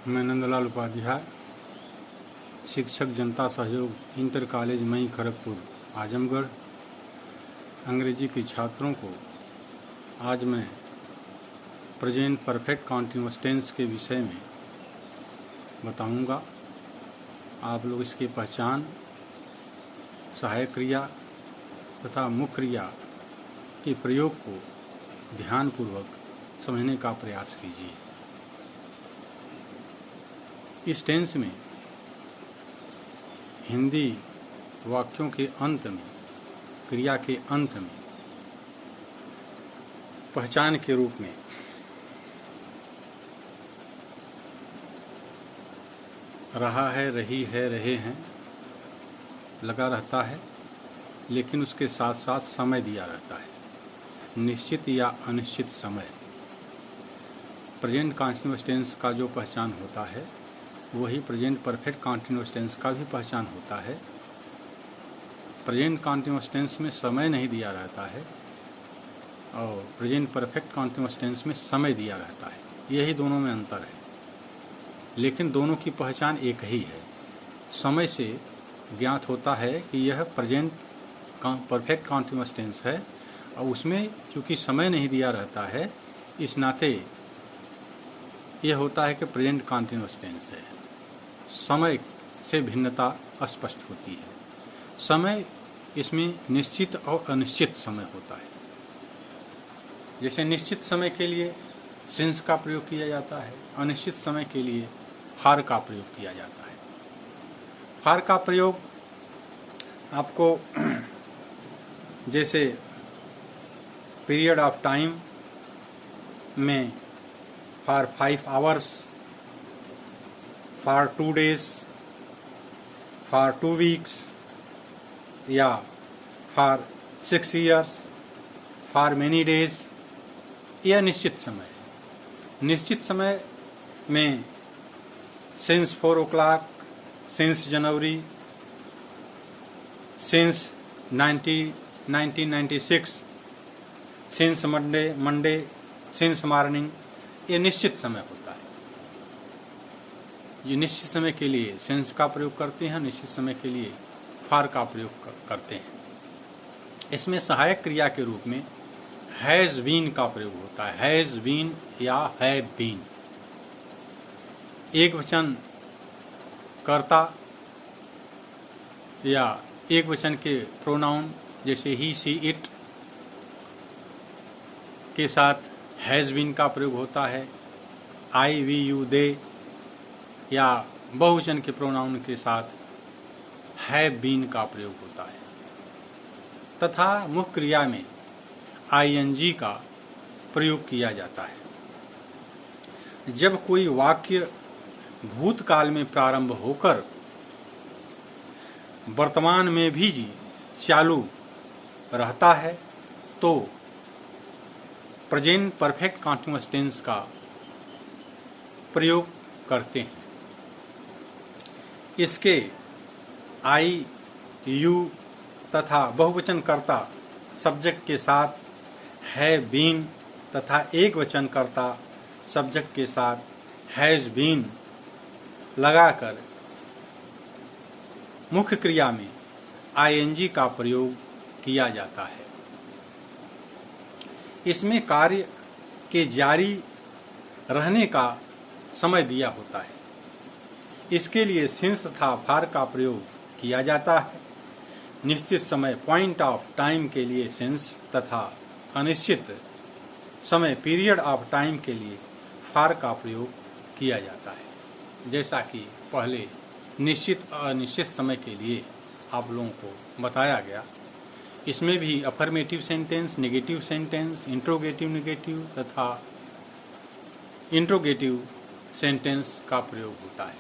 मैं नंदलाल उपाध्याय, शिक्षक जनता सहयोग इंटर कॉलेज मई खड़गपुर आजमगढ़, अंग्रेजी के छात्रों को आज मैं प्रेजेंट परफेक्ट कॉन्टिन्यूअस टेंस के विषय में बताऊंगा। आप लोग इसकी पहचान, सहायक क्रिया तथा मुख्य क्रिया के प्रयोग को ध्यानपूर्वक समझने का प्रयास कीजिए। इस टेंस में हिंदी वाक्यों के अंत में, क्रिया के अंत में पहचान के रूप में रहा है, रही है, रहे हैं लगा रहता है, लेकिन उसके साथ साथ समय दिया रहता है, निश्चित या अनिश्चित समय। प्रेजेंट कॉन्टिन्यूअस टेंस का जो पहचान होता है वही प्रेजेंट परफेक्ट कॉन्टिन्यूअस टेंस का भी पहचान होता है। प्रेजेंट कॉन्टिन्यूअस टेंस में समय नहीं दिया रहता है और प्रेजेंट परफेक्ट कॉन्टिन्यूअस टेंस में समय दिया रहता है। यही दोनों में अंतर है, लेकिन दोनों की पहचान एक ही है। समय से ज्ञात होता है कि यह प्रेजेंट परफेक्ट कॉन्टिन्यूअस टेंस है और उसमें चूँकि समय नहीं दिया रहता है, इस नाते यह होता है कि प्रेजेंट कॉन्टिन्यूअस टेंस है। समय से भिन्नता स्पष्ट होती है। समय इसमें निश्चित और अनिश्चित समय होता है। जैसे निश्चित समय के लिए सिंस का प्रयोग किया जाता है, अनिश्चित समय के लिए फार का प्रयोग किया जाता है। फार का प्रयोग आपको जैसे पीरियड ऑफ टाइम में for 5 hours, for 2 days, for 2 weeks या for 6 years, for many days, यह निश्चित समय है। निश्चित समय में since 4 o'clock, since January, since 1996, since Monday, since morning, ये निश्चित समय होता है। ये निश्चित समय के लिए सिंस का प्रयोग करते हैं, निश्चित समय के लिए फॉर का प्रयोग करते हैं। इसमें सहायक क्रिया के रूप में हैज़ बीन का प्रयोग होता है। हैज़ बीन या हैव बीन। एक वचन कर्ता या एक वचन के प्रोनाउन जैसे ही, सी, इट के साथ हैज़ बीन का प्रयोग होता है। आई, वी, यू, दे या बहुवचन के प्रोनाउन के साथ हैव बीन का प्रयोग होता है। तथा मुख्य क्रिया में आईएनजी का प्रयोग किया जाता है। जब कोई वाक्य भूतकाल में प्रारंभ होकर वर्तमान में भी चालू रहता है तो प्रेजेंट परफेक्ट कॉन्टिन्यूअस टेंस का प्रयोग करते हैं। इसके आई, यू तथा बहुवचन कर्ता सब्जेक्ट के साथ हैव बीन तथा एक वचन कर्ता सब्जेक्ट के साथ हैज़ बीन लगाकर मुख्य क्रिया में आईएनजी का प्रयोग किया जाता है। इसमें कार्य के जारी रहने का समय दिया होता है। इसके लिए सिंस तथा फॉर का प्रयोग किया जाता है। निश्चित समय पॉइंट ऑफ टाइम के लिए सिंस तथा अनिश्चित समय पीरियड ऑफ टाइम के लिए फॉर का प्रयोग किया जाता है। जैसा कि पहले निश्चित अनिश्चित समय के लिए आप लोगों को बताया गया, इसमें भी affirmative sentence, negative sentence, interrogative negative तथा इंट्रोगेटिव सेंटेंस का प्रयोग होता है।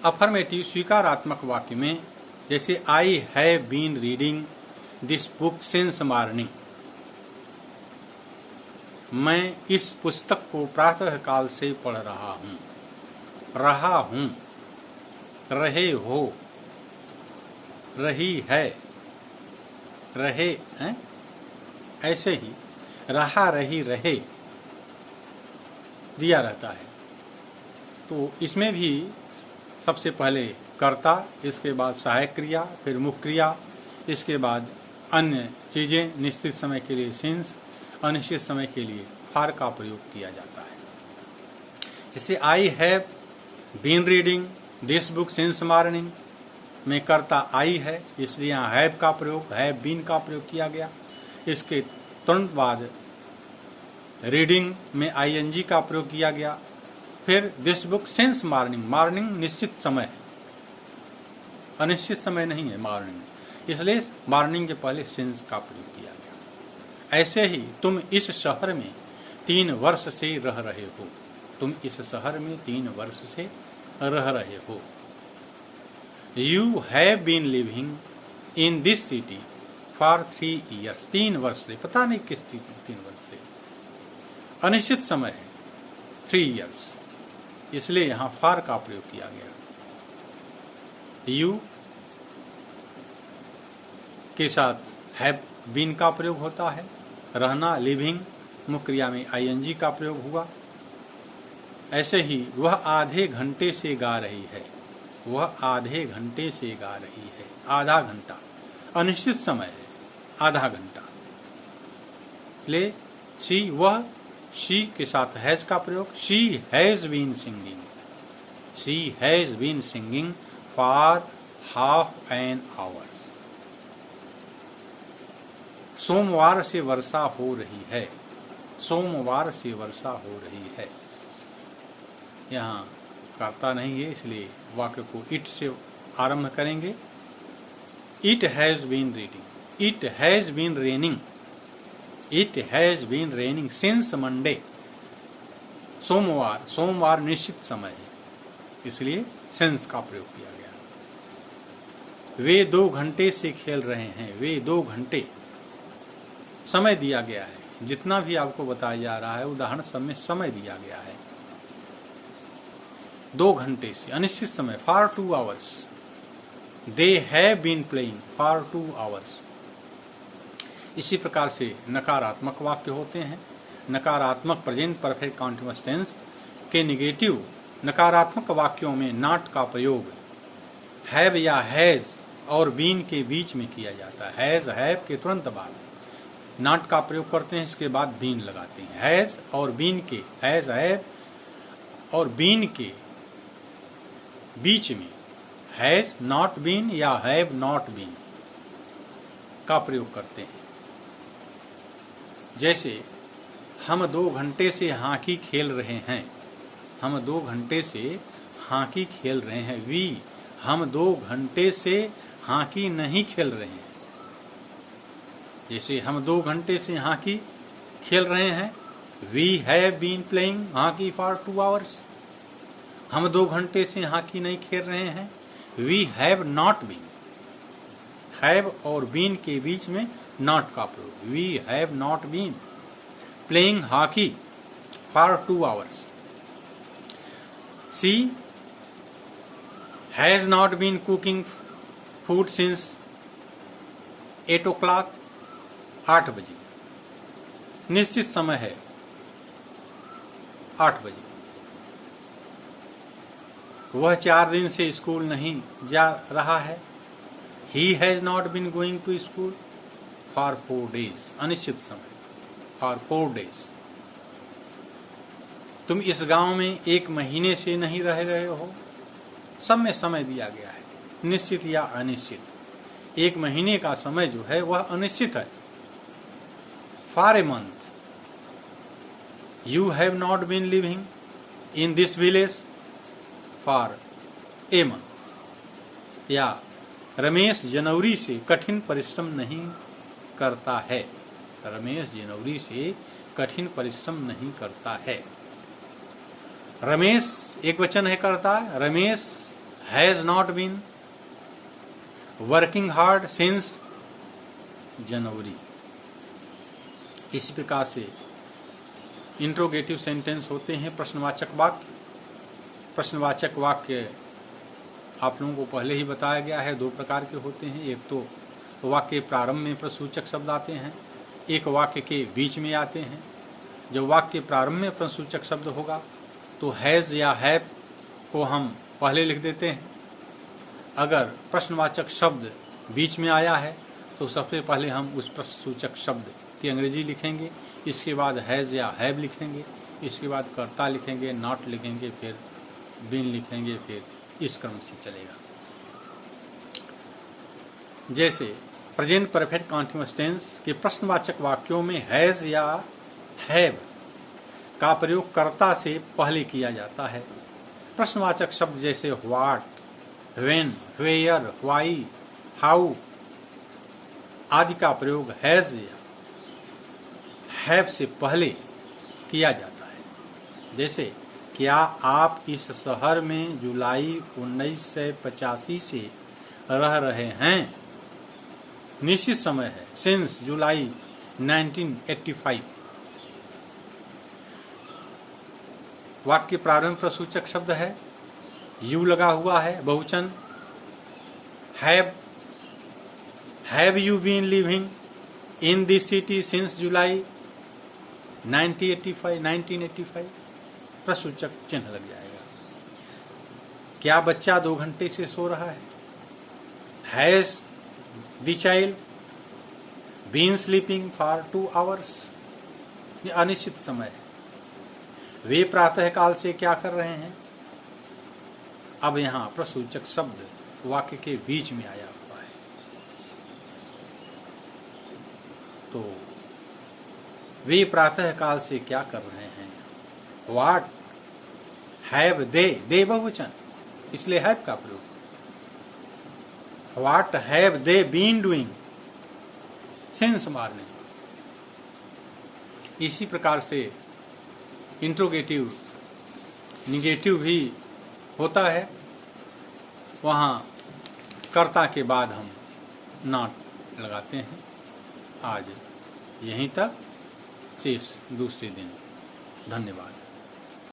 अफर्मेटिव स्वीकारात्मक वाक्य में जैसे I have been reading this book since morning, मैं इस पुस्तक को प्रातः काल से पढ़ रहा हूँ। रहा हूँ, रहे हो, रही है, रहे हैं, ऐसे ही रहा, रही, रहे दिया रहता है। तो इसमें भी सबसे पहले कर्ता, इसके बाद सहायक क्रिया, फिर मुख्य क्रिया, इसके बाद अन्य चीज़ें, निश्चित समय के लिए सिंस, अनिश्चित समय के लिए फॉर का प्रयोग किया जाता है। जैसे I have been reading this book since morning में कर्ता आई है, इसलिए यहाँ हैव का प्रयोग, हैव बीन का प्रयोग किया गया। इसके तुरंत बाद रीडिंग में आईएनजी का प्रयोग किया गया। फिर this book since morning, morning निश्चित समय है, अनिश्चित समय नहीं है मॉर्निंग, इसलिए मॉर्निंग के पहले सिंस का प्रयोग किया गया। ऐसे ही तुम इस शहर में 3 वर्ष से रह रहे हो, तुम इस शहर में 3 वर्ष से रह रहे हो। You have been living in this city for 3 years, 3 वर्ष से, पता नहीं किस 3 वर्ष से, अनिश्चित समय है 3 years, इसलिए यहां फॉर का प्रयोग किया गया। यू के साथ हैव बीन का प्रयोग होता है। रहना, लिविंग, मुख्य क्रिया में आईएनजी का प्रयोग हुआ। ऐसे ही वह आधे घंटे से गा रही है, वह आधे घंटे से गा रही है, आधा घंटा, अनिश्चित समय है, आधा घंटा। इसलिए शी, वह, शी के साथ हैज का प्रयोग। She has been singing, she has been singing for half an hours. सोमवार से वर्षा हो रही है, सोमवार से वर्षा हो रही है। यहाँ कर्ता नहीं है, इसलिए वाक्य को इट से आरंभ करेंगे। It has been reading, it has been raining, it has been raining since Monday. सोमवार, सोमवार निश्चित समय है, इसलिए सिंस का प्रयोग किया गया। वे 2 घंटे से खेल रहे हैं, वे 2 घंटे, समय दिया गया है, जितना भी आपको बताया जा रहा है उदाहरण सब में समय दिया गया है। 2 घंटे से, अनिश्चित समय, for 2 hours, they have been playing for 2 hours। इसी प्रकार से नकारात्मक वाक्य होते हैं। नकारात्मक प्रेजेंट परफेक्ट कॉन्टिन्यूअस टेंस के निगेटिव नकारात्मक वाक्यों में नॉट का प्रयोग हैव या हैज और बीन के बीच में किया जाता है। हैज, हैव के तुरंत बाद नॉट का प्रयोग करते हैं, इसके बाद बीन लगाते हैं। हैज और बीन के, हैज, हैव और बीन के बीच में हैज नॉट बीन या हैव नॉट बीन का प्रयोग करते हैं। जैसे हम 2 घंटे से हॉकी खेल रहे हैं, हम 2 घंटे से हॉकी खेल रहे हैं। वी, हम 2 घंटे से हॉकी नहीं खेल रहे हैं। जैसे हम 2 घंटे से हॉकी खेल रहे हैं, we have been playing hockey for 2 hours। हम 2 घंटे से हॉकी नहीं खेल रहे हैं, we have not been. Have और बीन के बीच में नॉट का प्रयोग, we have not been playing hockey for 2 hours। She has not been cooking food since 8 o'clock, 8 बजे, निश्चित समय है 8 बजे। वह 4 दिन से स्कूल नहीं जा रहा है, he has not been going to school for 4 days, अनिश्चित समय, फॉर 4 days। तुम इस गांव में 1 महीने से नहीं रह रहे हो, सब में समय दिया गया है, निश्चित या अनिश्चित। 1 महीने का समय जो है वह अनिश्चित है। For a month, you have not been living in this village for a month. या रमेश जनवरी से कठिन परिश्रम नहीं करता है, रमेश जनवरी से कठिन परिश्रम नहीं करता है। रमेश एक वचन है करता है, Ramesh has not been working hard since January. इसी प्रकार से इंट्रोगेटिव सेंटेंस होते हैं प्रश्नवाचक वाक्य। प्रश्नवाचक वाक्य आप लोगों को पहले ही बताया गया है, 2 प्रकार के होते हैं। एक तो वाक्य प्रारंभ में प्रश्नसूचक शब्द आते हैं, एक वाक्य के बीच में आते हैं। जब वाक्य प्रारंभ में प्रश्नसूचक शब्द होगा तो हैज या हैव को हम पहले लिख देते हैं। अगर प्रश्नवाचक शब्द बीच में आया है तो सबसे पहले हम उस प्रश्नसूचक शब्द की अंग्रेजी लिखेंगे, इसके बाद हैज़ या हैव लिखेंगे, इसके बाद कर्ता लिखेंगे, नॉट लिखेंगे, फिर बीन लिखेंगे, फिर इस क्रम से चलेगा। जैसे प्रेजेंट परफेक्ट कॉन्टिन्यूअस टेंस के प्रश्नवाचक वाक्यों में हैज़ या हैव का प्रयोग कर्ता से पहले किया जाता है। प्रश्नवाचक शब्द जैसे what, when, where, why, how आदि का प्रयोग हैज़ या हैव से पहले किया जाता है। जैसे क्या आप इस शहर में जुलाई 1985 से रह रहे हैं? निश्चित समय है, सिंस जुलाई 1985। वाक्य प्रारंभ प्रसूचक शब्द है, यू लगा हुआ है, बहुवचन have you been living in this city since July 1985 प्रसूचक चिन्ह लग जाएगा। क्या बच्चा 2 घंटे से सो रहा है? Has the child been sleeping for 2 hours? ये अनिश्चित समय है। वे प्रातः काल से क्या कर रहे हैं? अब यहाँ प्रसूचक शब्द वाक्य के बीच में आया हुआ है, तो वे प्रातः काल से क्या कर रहे हैं? व्हाट हैव दे बहुवचन, इसलिए हैव का प्रयोग। What have they been doing since morning. इसी प्रकार से इंट्रोगेटिव निगेटिव भी होता है, वहाँ कर्ता के बाद हम नॉट लगाते हैं। आज यहीं तक, शेष दूसरे दिन। धन्यवाद।